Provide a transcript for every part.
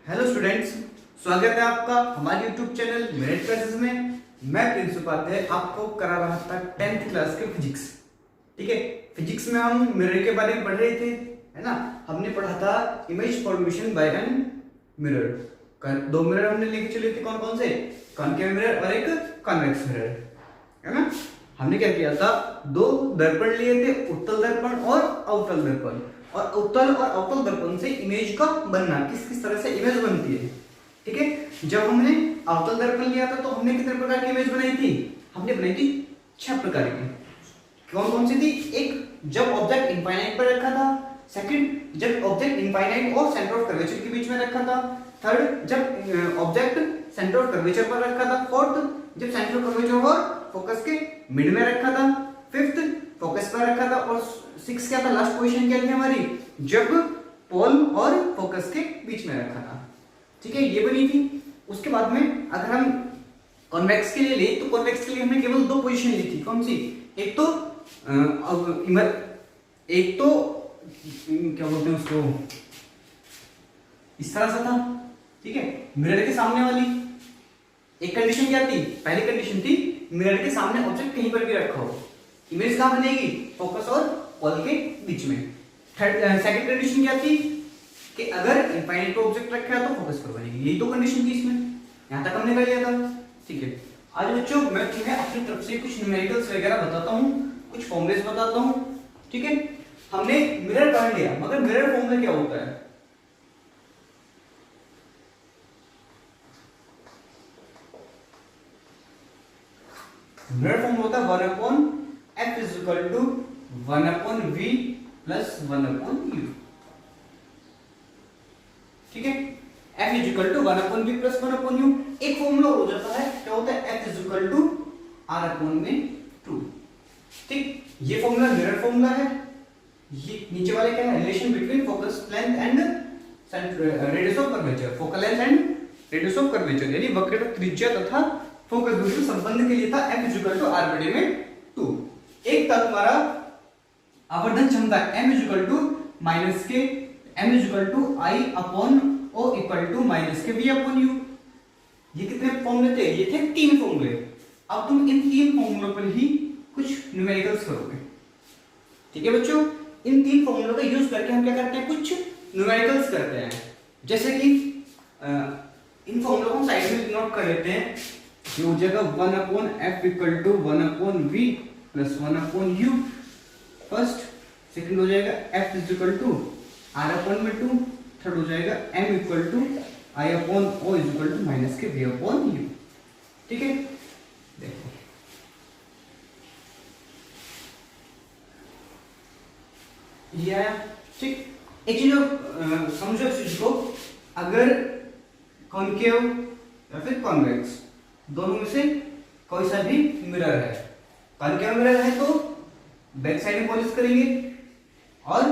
Hello students, स्वागत है आपका हमारे YouTube चैनल मेरिट क्लासेस में। मैं प्रिंस उपाध्याय आपको करा रहा था 10th क्लास के फिजिक्स। ठीक है, फिजिक्स में हम मिरर के बारे में पढ़ रहे थे, है ना। हमने पढ़ा था image formation by an mirror. दो मिरर हमने लेके चले थे, कौन कौन से? कॉनकेव मिरर और एक कॉन्वेक्स मिरर, है ना। हमने क्या किया था, दो दर्पण लिए थे, उत्तल दर्पण और अवतल दर्पण। और उत्तल और अवतल दर्पण से इमेज का बनना, किस किस तरह से इमेज बनती है। ठीक है, जब हमने अवतल दर्पण लिया था तो हमने कितने प्रकार की इमेज बनाई थी? हमने बनाई थी 6 प्रकार की। कौन कौन सी थी? एक, जब ऑब्जेक्ट इनफाइनाइट पर रखा था। सेकंड, जब ऑब्जेक्ट इनफाइनाइट और सेंटर ऑफ कर्वेचर के बीच में रखा था। थर्ड, जब ऑब्जेक्ट सेंटर ऑफ कर्वेचर पर रखा था। फोर्थ, जब सेंटर ऑफ कर्वेचर और फोकस के मिड में रखा था। फिफ्थ, फोकस पर रखा था। और 6 क्या था, लास्ट पोजीशन क्या थी हमारी, जब पोल और फोकस के बीच में रखा था। ठीक है, ये बनी थी। उसके बाद में अगर हम कॉन्वेक्स के लिए ले तो कॉन्वेक्स के लिए हमने केवल 2 पोजीशन ली थी। कौन सी? एक तो क्या बोलते हैं उसको, इस तरह से था। ठीक है, मिरर के सामने वाली। एक कंडीशन क्या थी? पहली कंडीशन थी मिरर के सामने ऑब्जेक्ट कहीं पर भी रखा हो, इमेज कहां बनेगी? फोकस और पोल के बीच में। सेकंड कंडीशन क्या थी कि अगर इनफाइनाइट पे ऑब्जेक्ट रखा है तो फोकस पर बनेगी। यही 2 कंडीशन थी इसमें। यहां तक हमने कर लिया था। ठीक है, आज बच्चों मैं तुम्हें अपनी तरफ से कुछ न्यूमेरिकल्स वगैरह बताता हूं, कुछ फॉर्मूलेस बताता हूं। ठीक है, हमने मिरर पढ़ लिया, मगर मिरर फॉर्मूला क्या होता है? मिरर फॉर्मूला होता है 1/f = 1/v + 1/u। ठीक है, f = 1/v + 1/u। एक फॉर्मूला हो जाता है, क्या होता है? f = r/2। ठीक, ये फॉर्मूला मिरर फॉर्मूला है। ये नीचे वाले क्या है? Relation between focus length and radius of curvature. Focal length and radius of curvature, यानी वक्रता त्रिज्या तथा फोकस दूरी के संबंध के लिए था f = r/2। एक था तुम्हारा आवर्धन क्षमता m = -k, m = I/O = -kV/u। ये कितने फॉर्मूले थे? ये थे 3 फॉर्मूले। अब तुम इन 3 फॉर्मूलों पर ही कुछ न्यूमेरिकल्स करोगे। ठीक है बच्चों, इन 3 फॉर्मूलों का यूज करके हम क्या करते हैं? कुछ न्यूमेरिकल्स करते हैं। जैसे कि इन फॉर्मूलों को साइड में नोट कर लेते हैं। ये हो जाएगा 1/f = 1/v + 1/u first. Second हो जाएगा f = r/2। थर्ड हो जाएगा m = I/O = -kV/u। ठीक है, देखो ये आया। ठीक, एक चीज समझो इस चीज को, अगर कॉनकेव या फिर कॉन्वेक्स दोनों में से कोई सा भी मिरर है, कॉनकेव मिरर है तो बैक साइड में पॉलिश करेंगे और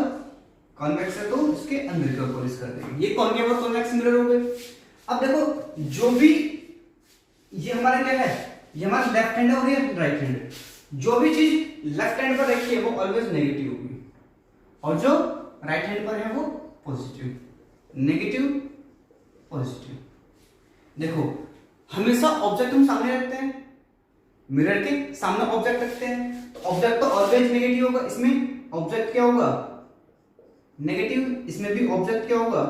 कॉन्वेक्स है तो इसके अंदर की ओर पॉलिश कर देंगे। ये कॉनकेव और कॉन्वेक्स मिरर हो गए। अब देखो, जो भी ये हमारा क्या है, ये हमारा लेफ्ट हैंड है और ये राइट हैंड है। जो भी चीज लेफ्ट हैंड पर रखी है वो ऑलवेज नेगेटिव होगी, और जो राइट हैंड पर है वो पॉजिटिव। Negative, positive. देखो, हमेशा ऑब्जेक्ट हम सामने रखते हैं, मिरर के सामने ऑब्जेक्ट रखते हैं तो ऑब्जेक्ट तो ऑलवेज नेगेटिव होगा। इसमें ऑब्जेक्ट क्या होगा? नेगेटिव। इसमें भी ऑब्जेक्ट क्या होगा?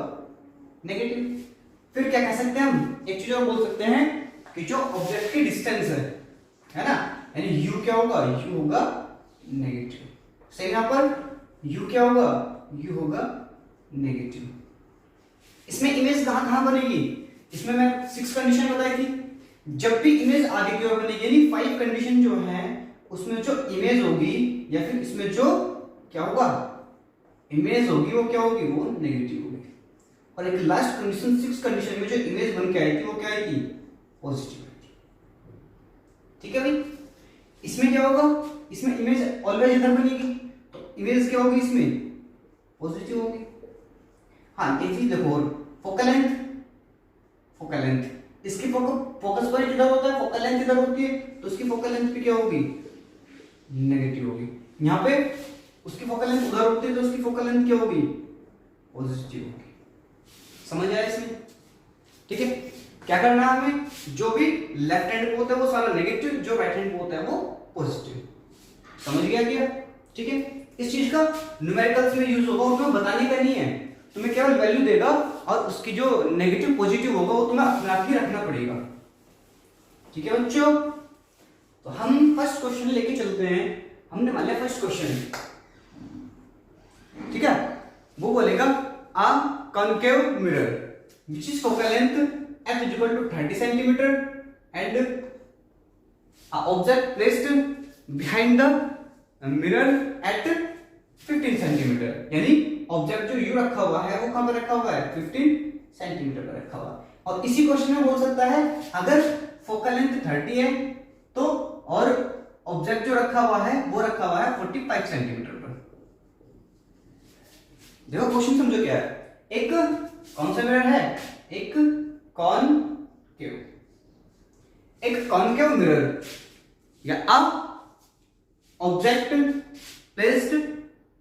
नेगेटिव। फिर क्या कह सकते हैं हम? एक चीज और बोल सकते हैं कि जो ऑब्जेक्ट की डिस्टेंस है ना, यानी u क्या होगा? u होगा नेगेटिव। सही, यहां पर u क्या होगा? u होगा नेगेटिव। इसमें इमेज कहां कहां बनेगी? इसमें मैं 6 कंडीशन बताई थी। जब भी इमेज आगे की ओर बनेगी, यानी 5 कंडीशन जो है उसमें जो इमेज होगी या फिर इसमें जो क्या होगा इमेज होगी वो क्या होगी? वो नेगेटिव होगी। और एक लास्ट कंडीशन 6 कंडीशन में जो इमेज बन के आई थी वो क्या आई थी? पॉजिटिव आई थी। ठीक है भाई, इसमें क्या होगा? इसमें इमेज ऑलवेज इधर बनेगी तो इमेज क्या होगी? इसमें पॉजिटिव होगी। हाँ, एक चीज देखो, फोकल लेंथ, फोकल लेंथ इसकी फोकस पॉइंट इधर होता है, फोकल लेंथ इधर होती है, तो उसकी फोकल लेंथ भी क्या होगी? नेगेटिव होगी। यहाँ पे उसकी फोकल लेंथ उधर होती है तो उसकी फोकल लेंथ क्या होगी? पॉजिटिव होगी। समझ आया इसमें? ठीक है, क्या करना है हमें, जो भी लेफ्ट हैंड पे होता है वो सारा नेगेटिव, जो राइट हैंड पे होता है वो पॉजिटिव। समझ गया क्या? ठीक है, इस चीज का न्यूमेरिकल्स में यूज होगा, उसमें बताने का नहीं है, तुम्हें केवल वैल्यू देगा और उसकी जो नेगेटिव पॉजिटिव होगा वो तुम्हें अपने आप ही रखना पड़ेगा। ठीक है बच्चों, तो हम फर्स्ट क्वेश्चन लेके चलते हैं। हमने मान लिया फर्स्ट क्वेश्चन, ठीक है, वो बोलेगा a concave mirror which is focal length f is equal to 30 centimeter and a object placed behind the mirror at 15 centimeter, यानी ऑब्जेक्ट जो यू रखा हुआ है वो कहां पर रखा हुआ है, 15 सेंटीमीटर पर रखा हुआ है। और इसी क्वेश्चन में बोल सकता है अगर फोकल लेंथ 30 है तो, और ऑब्जेक्ट जो रखा हुआ है वो रखा हुआ है 45 सेंटीमीटर पर। देखो क्वेश्चन समझो क्या है, एक कौन सा मिरर है, एक कॉनकेव, एक कॉनकेव मिरर या a object placed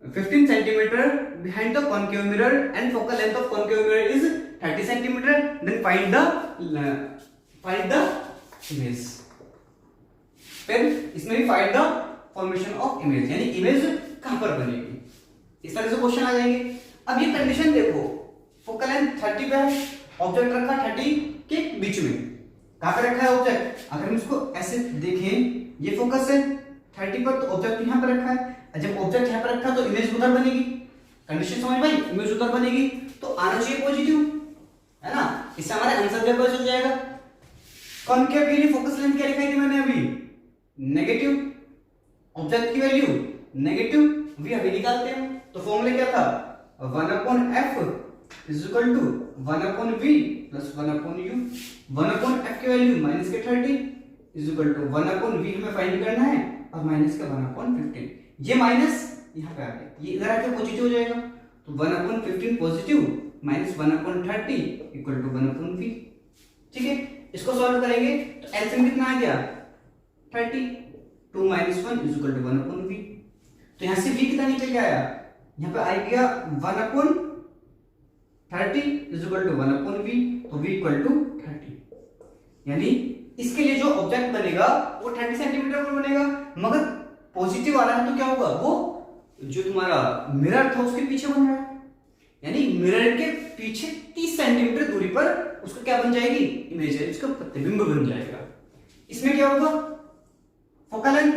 15 centimeter behind the concave mirror and focal length of concave mirror is 30 centimeter, then find the image। फिर इसमें भी find the formation of image, यानी इमेज कहां पर बनेगी, इस तरह से क्वेश्चन आ जाएंगे। अब ये कंडीशन देखो, फोकल लेंथ 30 पे है, ऑब्जेक्ट रखा 30 के बीच में, कहां पे रखा है ऑब्जेक्ट, अगर हम इसको ऐसे देखें ये फोकस है 30 पर, तो ऑब्जेक्ट यहां पर रखा है, जब ऑब्जेक्ट यहां पर रखा तो इमेज उधर बनेगी, कंडीशन समझ भाई, इमेज उधर बनेगी तो आना चाहिए पॉजिटिव, है ना, इससे हमारा आंसर भी पता चल जाएगा। कॉनकेव के लिए फोकस लेंथ क्या लिखाई थी मैंने अभी, नेगेटिव, ऑब्जेक्ट की वैल्यू नेगेटिव, वी अभी निकालते हैं, तो फॉर्मूला क्या था, 1/f is equal to 1/v plus 1/u, 1/f की वैल्यू माइनस के 30 is equal to 1/v हमें फाइंड करना है और माइनस का 1/15, ये माइनस यहाँ पे आ गया, ये इधर आके पॉजिटिव हो जाएगा, तो 1/15 positive minus 1/30 equal to 1/v। ठीक है, इसको सॉल्व करेंगे तो एलसीएम कितना आ गया 30, 2 - 1 इज इक्वल टू 1/v, तो यहाँ से v कितना निकल के आया, यहाँ पे आ गया 1/30 इज इक्वल टू 1/v, तो v इक्वल टू 30, यानी इसके लिए जो ऑब्जेक्ट बनेगा वो 30 सेंटीमीटर पर बनेगा, मगर पॉजिटिव आ रहा है तो क्या होगा, वो जो तुम्हारा मिरर था उसके पीछे बन रहा है, यानी मिरर के पीछे 30 सेंटीमीटर दूरी पर उसका क्या बन जाएगी, इमेज है, उसका प्रतिबिंब बन जाएगा। इसमें क्या होगा, फोकल लेंथ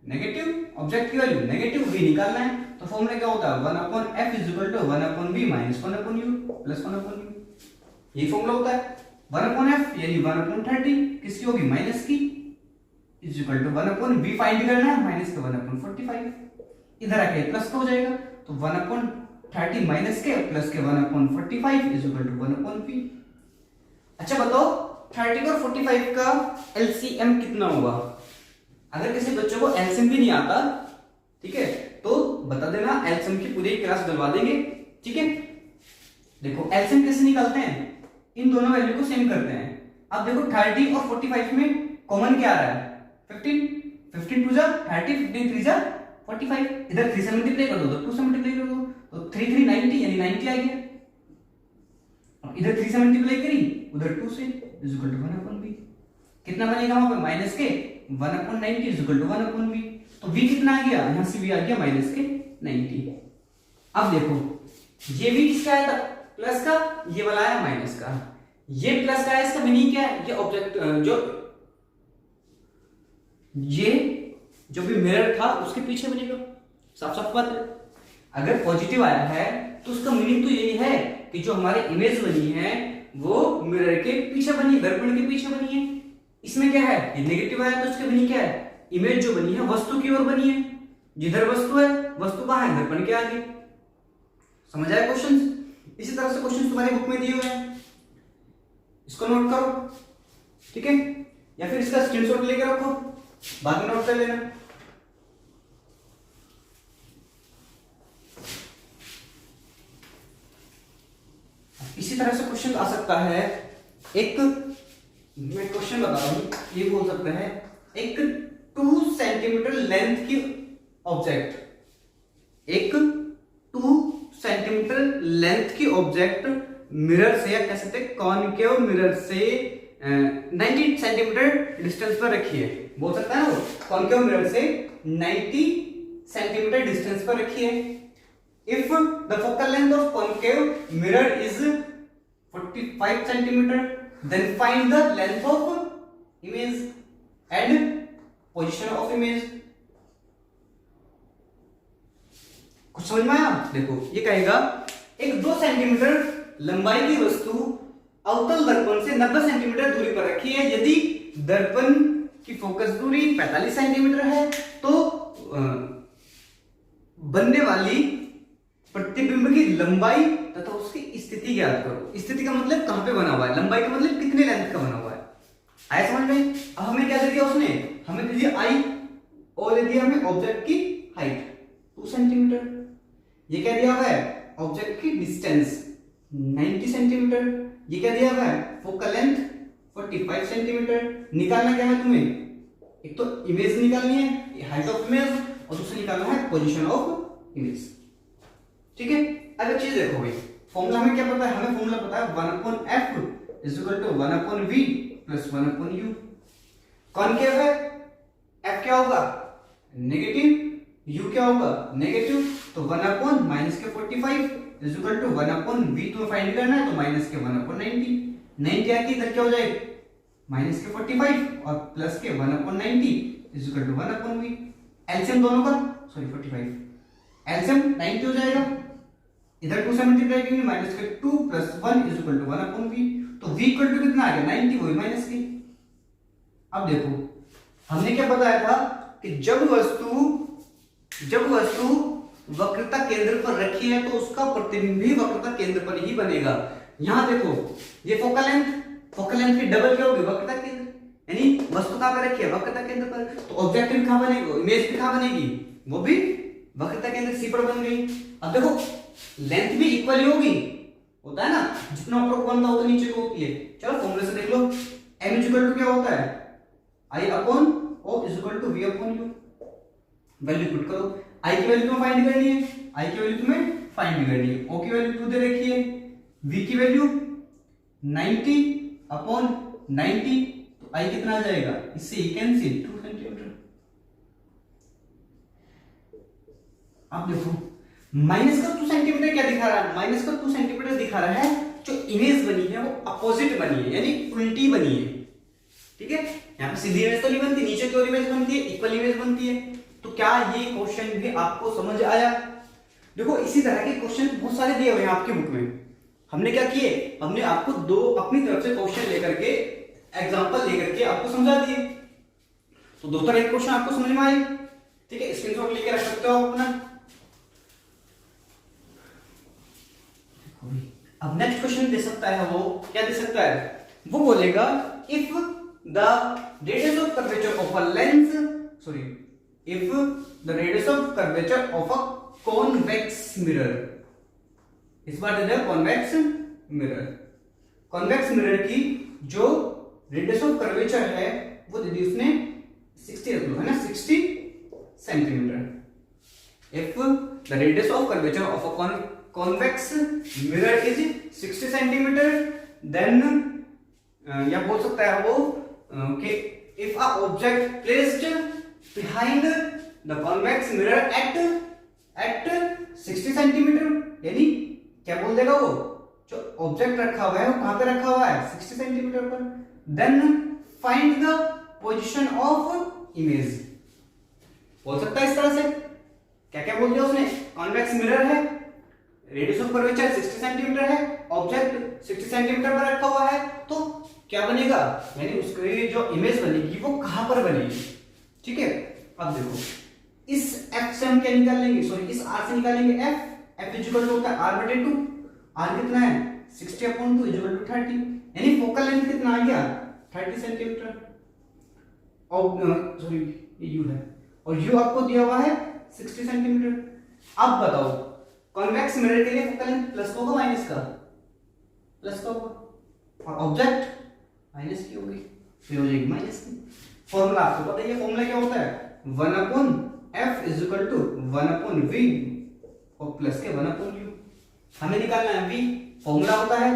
नेगेटिव, ऑब्जेक्ट की वैल्यू नेगेटिव, v निकालना है, तो फॉर्मूला क्या होता है 1/f is equal to 1/v minus 1/u plus 1/u, ये फॉर्मूला होता है। 1/f यानी 1/30 किसकी होगी, माइनस की, is equal to 1/v find करना है, माइनस का 1/45, इधर आके प्लस का हो जाएगा, तो 1/30 माइनस के प्लस के 1/45 इज इक्वल टू 1/v। अच्छा बताओ 30 और 45 का एलसीएम कितना होगा, अगर किसी बच्चों को एलसीएम भी नहीं आता, ठीक है, तो बता देना, एलसीएम की पूरी क्लास डलवा देंगे। ठीक है, देखो एलसीएम कैसे निकालते हैं, इन दोनों वैल्यू को सेम करते हैं। अब देखो 30 और 45 में कॉमन क्या आ रहा है, 15, 15 2 जा 30, 15 3 जा 45, इधर 3 से मल्टीप्लाई कर दो तो 2 से मल्टीप्लाई कर दो, तो 3 3 90 यानी 90 आ गया, अब इधर 3 से मल्टीप्लाई करी उधर 2 से इज इक्वल टू 1/v, कितना बनेगा वहां पे माइनस के 1/90 इज इक्वल टू 1/v, तो v कितना आ गया, यहां से v आ गया माइनस के 90। अब देखो ये v किसका आया था, प्लस का, ये वाला आया माइनस का, ये प्लस का है, इसका मीनिंग क्या है, ये ऑब्जेक्ट ये जो भी मिरर था उसके पीछे बनेगा, साफ साफ बात है। अगर पॉजिटिव आया है तो उसका मीनिंग तो यही है कि जो हमारी इमेज बनी है वो मिरर के पीछे बनी, दर्पण के पीछे बनी है। इसमें क्या है, ये नेगेटिव आया तो उसके मीनिंग क्या है, इमेज जो बनी है वस्तु की ओर बनी है, जिधर वस्तु है, वस्तु कहां है, दर्पण के आगे। समझ आया क्वेश्चन? इसी तरह से क्वेश्चन तुम्हारे बुक में दिए हुए हैं, इसको नोट करो, ठीक है, या फिर इसका स्क्रीनशॉट लेके रखो, बाद में नोट कर लेना। इसी तरह से क्वेश्चन आ सकता है, एक मैं क्वेश्चन बता रहा हूं, ये बोल सकते हैं एक 2 सेंटीमीटर लेंथ की ऑब्जेक्ट, एक 2 सेंटीमीटर लेंथ की ऑब्जेक्ट मिरर से, या कह सकते हैं कॉनकेव मिरर से 90 सेंटीमीटर डिस्टेंस पर रखी है, बोल सकता है ना वो, कॉनकेव मिरर से 90 सेंटीमीटर डिस्टेंस पर रखी है। If the focal length of concave mirror is 45 centimetre, then find the length of image and position of image. कुछ समझ में आया? देखो ये कहेगा एक 2 सेंटीमीटर लंबाई की वस्तु अवतल दर्पण से 90 सेंटीमीटर दूरी पर रखी है। यदि दर्पण की फोकस दूरी 45 सेंटीमीटर है तो बनने वाली प्रतिबिंब की लंबाई तथा उसकी स्थिति ज्ञात करो। स्थिति का मतलब कहां पे बना हुआ है, लंबाई का मतलब कितने लेंथ का बना हुआ है। आया समझ में? अब हमें क्या दे दिया उसने, हमें दे दिया आई और दे दिया हमें ऑब्जेक्ट की हाइट 2 सेंटीमीटर। ये क्या दिया हुआ है, ऑब्जेक्ट की डिस्टेंस 90 सेंटीमीटर। ये क्या दिया हुआ है, फोकल लेंथ 45 सेंटीमीटर। निकालना क्या है तुम्हें, एक तो इमेज निकालनी है, हाइट ऑफ इमेज, और दूसरा निकालना है पोजीशन ऑफ इमेज। ठीक है, अब एक चीज देखो भाई, फॉर्मूला हमें क्या पता है, हमें फॉर्मूला पता है 1/f is equal to 1/v plus 1/u। Concave है, f क्या होगा नेगेटिव, u क्या होगा नेगेटिव, तो 1 माइनस के 45 इज इक्वल टू 1/v तुम्हें फाइंड करना है तो माइनस के 1/90। 90 आके इधर क्या हो जाएगा माइनस के 45 और प्लस के 1/90 is equal to 1/v। LCM दोनों का, सॉरी 45, एलसीएम 90 हो जाएगा, इधर 2 से मल्टीप्लाई करेंगे, माइनस के 2 plus 1 is equal to 1/v। तो v इक्वल टू कितना आ गया 90, वही माइनस के। अब देखो हमने क्या बताया था कि जब वस्तु वक्रता केंद्र पर रखी है तो उसका प्रतिबिंब भी वक्रता केंद्र पर ही बनेगा। यहां देखो ये फोकल लेंथ की डबल क्या होगी वक्रता केंद्र, यानी वस्तु कहां पर रखी है वक्रता केंद्र पर, तो ऑब्जेक्ट भी कहां बनेगा, इमेज भी कहां बनेगी, वो भी वक्रता केंद्र सी पर बन गई। अब देखो लेंथ भी इक्वल होगी, होता है ना, जितना ऊपर को बनता है उतना नीचे को होती है। चलो फॉर्मूले से देख लो, m इक्वल टू क्या होता है i upon o is equal to v upon u। Value put करो, i की वैल्यू तुम्हें फाइंड करनी है, i की वैल्यू तुम्हें फाइंड करनी है, o की वैल्यू 2 दे रखी है, v की वैल्यू 90 अपॉन 90, तो i कितना आ जाएगा, इससे ही कैंसिल 2 सेंटीमीटर। अब देखो माइनस का 2 सेंटीमीटर क्या दिखा रहा है, माइनस का 2 सेंटीमीटर दिखा रहा है, जो इमेज बनी है वो अपोजिट बनी है, यानी उल्टी बनी है। ठीक है, यहाँ पे सीधी इमेज तो नहीं बनती, नीचे की ओर इमेज बनती है, इक्वल इमेज बनती है। तो क्या ये क्वेश्चन भी आपको समझ आया? देखो इसी तरह के क्वेश्चन बहुत सारे दिए हुए हैं आपकी बुक में। हमने क्या किए, हमने आपको 2 अपनी तरफ से क्वेश्चन लेकर के, एग्जांपल लेकर के आपको समझा दिए। तो 2 तरह के क्वेश्चन आपको समझ में आए। ठीक है, स्क्रीनशॉट लेके रख सकते हो अपना। अब नेक्स्ट क्वेश्चन दे सकता है, वो क्या दे सकता है, वो बोलेगा if the radius of curvature of a lens, sorry, if the radius of curvature of a convex mirror, इस बार दे दिया कॉन्वेक्स मिरर। कॉन्वेक्स मिरर की जो रेडियस ऑफ कर्वेचर है वो दे दी उसने 60 रख लो, है ना, 60 centimetre. If the radius of curvature of a convex mirror is 60 centimeter, then या बोल सकता है वो कि if a object placed behind the convex mirror at 60 centimeter, यानी क्या बोल देगा वो, जो ऑब्जेक्ट रखा हुआ है वो कहां पे रखा हुआ है 60 सेंटीमीटर पर, then find the position of image। बोल सकता है इस तरह से, क्या क्या बोल दिया उसने, कॉन्वेक्स मिरर है, रेडियस ऑफ कर्वेचर 60 सेंटीमीटर है, ऑब्जेक्ट 60 सेंटीमीटर पर रखा हुआ है, तो क्या बनेगा, यानी उसकी जो इमेज बनेगी वो कहां पर बनेगी। ठीक है, अब देखो इस f से हम क्या निकाल लेंगे, सॉरी इस r से निकालेंगे f इज इक्वल टू होता है r/2, r कितना है 60/2 इज इक्वल टू 30, यानी फोकल लेंथ कितना आ गया 30 सेंटीमीटर, और सॉरी ये u है, और u आपको दिया हुआ है 60 सेंटीमीटर। अब बताओ कॉन्वेक्स मिरर के लिए फोकल लेंथ प्लस होगा माइनस का, प्लस का होगा, और ऑब्जेक्ट माइनस की होगी, फिर हो जाएगी माइनस की। फॉर्मूला आपको पता है, फॉर्मूला क्या होता है 1/f is equal to 1/v और प्लस के 1/u। हमें निकालना है v, फॉर्मूला होता है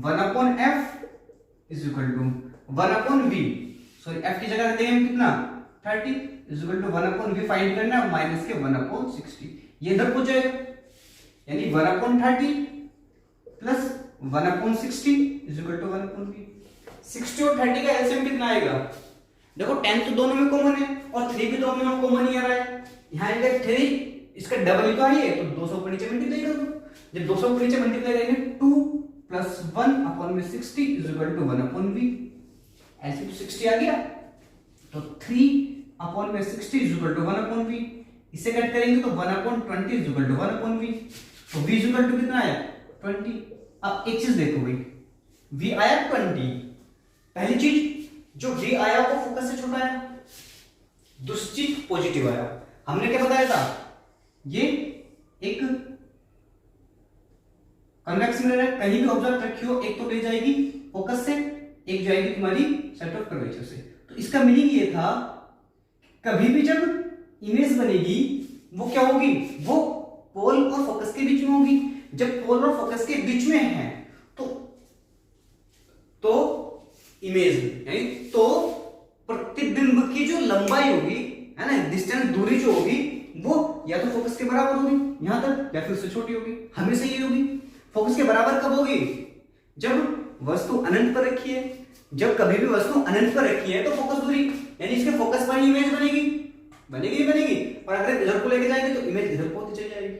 1/f is equal to 1/v, sorry f की जगह देंगे हम कितना 30 is equal to 1/v find करना है माइनस के 1/60, ये इधर पहुंच जाएगा, यानी 1/30 plus 1/60 is equal to 1/v। 60 और 30 का एलसीएम कितना आएगा, देखो 10 तो दोनों में कॉमन है और 3 भी दोनों में कॉमन ही आ रहा है, यहाँ आएगा 3, इसका डबल ही तो है तो 200 पर नीचे मल्टीप्लाई कर दो, जब 200 पर नीचे मल्टीप्लाई करेंगे 2 plus 1/60 is equal to 1/v, ऐसे तो 60 आ गया तो 3/60 इज इक्वल टू 1/v, इससे कट करेंगे तो 1/20 इज इक्वल टू 1/v, तो v इज इक्वल टू कितना आया 20। अब एक चीज देखो भाई, v आया 20, पहली चीज जो v आया वो फोकस से छोटा आया, दूसरी चीज पॉजिटिव आया, हमने क्या बताया था, ये एक कन्वेक्स मिरर है, कहीं भी ऑब्जेक्ट रखी हो एक तो ले जाएगी फोकस से, एक जाएगी तुम्हारी सेंटर ऑफ कर्वेचर से, तो इसका मीनिंग ये था कभी भी जब इमेज बनेगी वो क्या होगी, वो पोल और फोकस के बीच में होगी, जब पोल और फोकस के बीच में है तो इमेज यानी तो प्रतिबिंब की जो लंबाई होगी है ना, डिस्टेंस दूरी जो होगी वो या तो फोकस के बराबर होगी यहां तक, या फिर उससे छोटी होगी, हमेशा ये होगी। फोकस के बराबर कब होगी, जब वस्तु अनंत पर रखी है, जब कभी भी वस्तु अनंत पर रखी है तो फोकस दूरी यानी इसके फोकस पर इमेज बनेगी बनेगी बनेगी, और अगर इधर को लेके जाएंगे तो इमेज इधर को होती चली जाएगी,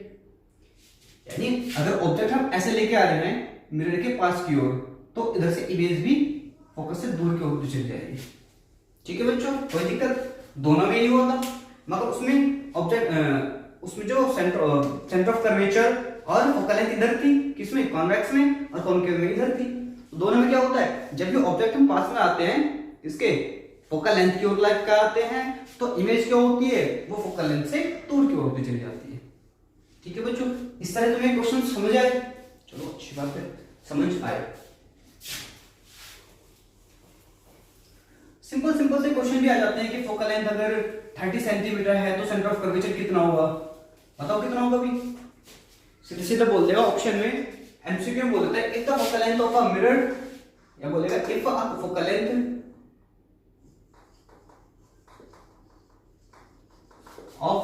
यानी अगर ऑब्जेक्ट हम ऐसे लेके आ रहे हैं मिरर के पास की ओर तो इधर से इमेज भी फोकस से दूर की ओर चली जाएगी। ठीक है बच्चों, कोई दिक्कत, दोनों में ही होता, मगर उसमें ऑब्जेक्ट उसमें जो सेंटर ऑफ कर्वेचर और फोकल लेंथ इधर थी, किसमें कॉन्वेक्स में, और कॉनकेव में इधर थी, तो दोनों में क्या होता है, जब भी ऑब्जेक्ट हम पास में आते हैं इसके फोकल लेंथ की ओर लाइक का आते हैं तो इमेज क्या होती है, वो फोकल लेंथ से दूर की ओर चली जाती है। ठीक है बच्चों, इस तरह तुम्हें क्वेश्चन समझ आए, चलो अच्छी बात है, समझ आए। सिंपल सिंपल से क्वेश्चन भी आ जाते हैं कि फोकल लेंथ अगर 30 सेंटीमीटर है तो सेंटर ऑफ कर्वेचर कितना होगा, बताओ कितना होगा भी, सीधे सीधे बोल देगा ऑप्शन में, एमसीक्यू में बोल देता है if the focal length of a mirror, या बोलेगा if a focal length of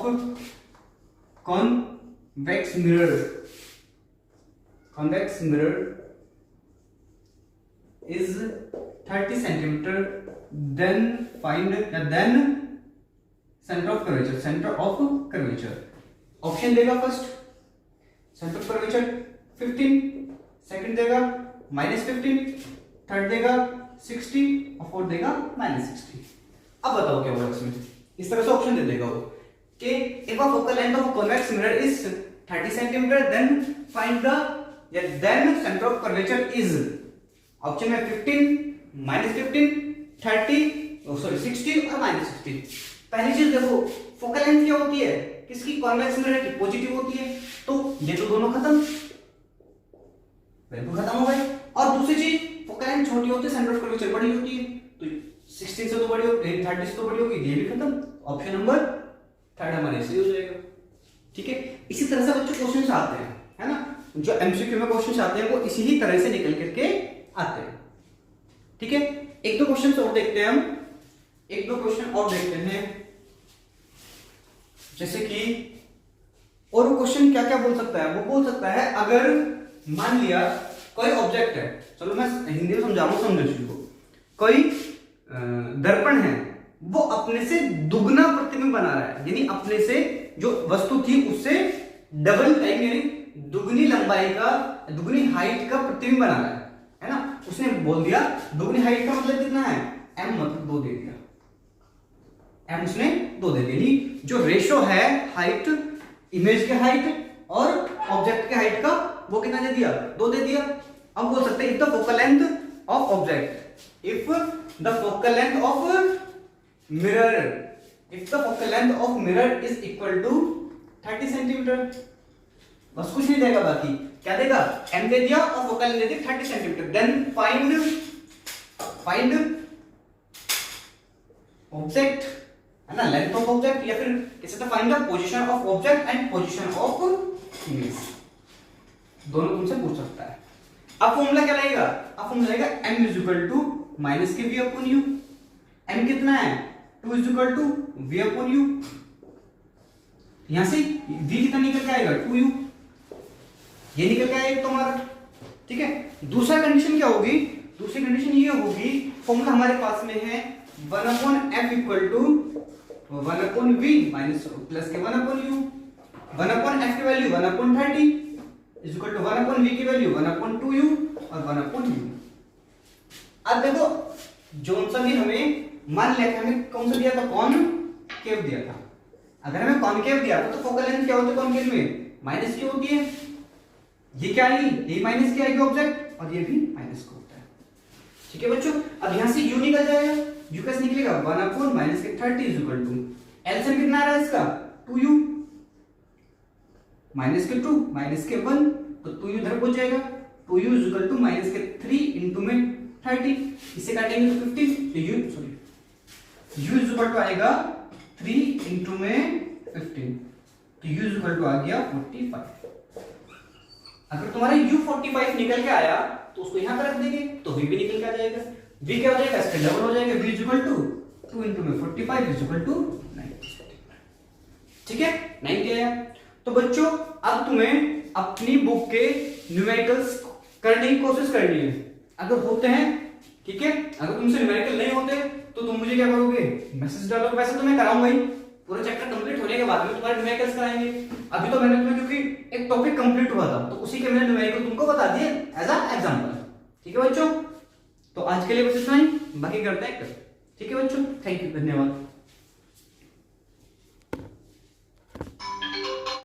convex mirror is 30 centimeter, then find then center of curvature option देगा first centre of curvature 15, second देगा -15, थर्ड देगा 60 और फोर्थ देगा -60। अब बताओ क्या होगा इसमें, इस तरह से ऑप्शन दे देगा वो कि if a focal length of a convex mirror is 30 centimeter then find the then center of curvature is, option में 15, -15, 30 सॉरी 60 और -60। पहली चीज देखो फोकल लेंथ क्या होती है किसकी, कॉन्वेक्स मिरर की पॉजिटिव होती है, तो ये तो दोनों खत्म, बिल्कुल खत्म हो गए। और दूसरी चीज फोकल लेंथ छोटी होती है, सेंटर ऑफ कर्वेचर बड़ी होती है, तो 16 से तो बड़ी होगी, 30 से तो बड़ी होगी, ये भी खत्म, ऑप्शन नंबर थर्ड हमारे इसलिए हो जाएगा। ठीक है, इसी तरह से बच्चों क्वेश्चन आते हैं, है ना, जो एमसीक्यू में क्वेश्चन आते हैं वो इसी ही तरह से निकल करके आते हैं। ठीक है, एक दो क्वेश्चन और देखते हैं हम, एक दो क्वेश्चन और देखते हैं, जैसे कि और वो क्वेश्चन क्या क्या बोल सकता है, वो बोल सकता है अगर मान लिया कोई ऑब्जेक्ट है, चलो मैं हिंदी में समझा रहा हूं, समझो इसको, कोई दर्पण है वो अपने से दुगना प्रतिबिंब बना रहा है, यानी अपने से जो वस्तु थी उससे डबल टाइम यानी दुगनी लंबाई का, दुगनी हाइट का प्रतिबिंब बना रहा है ना, उसने बोल दिया दुगनी हाइट का मतलब कितना है, m मतलब 2 दे दिया, m उसने 2 दे दिया, जो रेशो है हाइट, इमेज के हाइट और ऑब्जेक्ट के हाइट का वो कितना दे दिया, 2 दे दिया। अब बोल सकते हैं if the focal length of object, if the focal length of mirror, if the focal length of mirror is equal to 30 centimetre, बस कुछ नहीं देगा, बाकी क्या देगा, m दे दिया और फोकल लेंथ दे दी 30 सेंटीमीटर, देन फाइंड ऑब्जेक्ट, है ना, लेंथ ऑफ ऑब्जेक्ट, या फिर कैसे तो find the position of object and position of image, दोनों तुमसे पूछ सकता है। अब फॉर्मूला क्या लगेगा, अब फॉर्मूला लगेगा m is equal to minus के v अपॉन u। m कितना है 2 is equal to v upon u। यहां से v कितना निकल के आएगा 2u, ये निकल के आएगा तुम्हारा, ठीक है। दूसरा कंडीशन क्या होगी, दूसरी कंडीशन ये होगी, फॉर्मूला हमारे पास में है 1 upon f equal to 1 upon v minus plus के 1 अपॉन u। 1 अपॉन f की value 1 upon 30 is equal to 1 upon v की वैल्यू 1 अपॉन 2u और 1 अपॉन u। अब देखो जोन सा भी हमें मान लिया था, हमें कौन सा दिया था, कॉनकेव दिया था। अगर हमें कॉनकेव दिया था तो फोकल लेंथ क्या होती है कॉनकेव में, माइनस की होती है। ये क्या आएगी, ये माइनस की आएगी ऑब्जेक्ट, और ये भी माइनस का होता है, ठीक है बच्चों। अब यहां से u निकल जाएगा, u कैसे निकलेगा 1 अपॉन माइनस के 30 इज इक्वल टू एलसीएम कितना आ रहा है इसका 2u माइनस के 2 माइनस के 1, तो 2u इधर पहुंच जाएगा, 2u is equal to minus के 3 इनटू में 30, इसे काटेंगे तो 15, तो u इज इक्वल टू आएगा 3 इनटू में 15, तो u इज इक्वल टू आ गया 45। अगर तुम्हारा u 45 निकल के आया तो उसको यहां पर रख देंगे तो v भी निकल के आ जाएगा। v क्या हो जाएगा, इसका डबल हो जाएगा, v is equal to 2 into में 45 इज इक्वल टू 90, ठीक है 90 आया। तो बच्चों अब तुम्हें अपनी बुक के न्यूमेरिकल्स करने की कोशिश करनी है, अगर होते हैं ठीक है, अगर तुमसे न्यूमेरिकल नहीं होते तो तुम मुझे क्या करोगे, मैसेज डालोगे। वैसे तो मैं कराऊंगा ही, पूरा चैप्टर कंप्लीट होने के बाद में तुम्हारे न्यूमेरिकल्स कराएंगे। अभी तो मैंने तुम्हें क्योंकि एक टॉपिक कंप्लीट हुआ था तो उसी के मैंने न्यूमेरिकल तुमको बता दिए एज अ एग्जांपल, ठीक है बच्चों। तो आज के लिए बस इतना ही, बाकी करते हैं कल, ठीक है बच्चों। थैंक यू, धन्यवाद।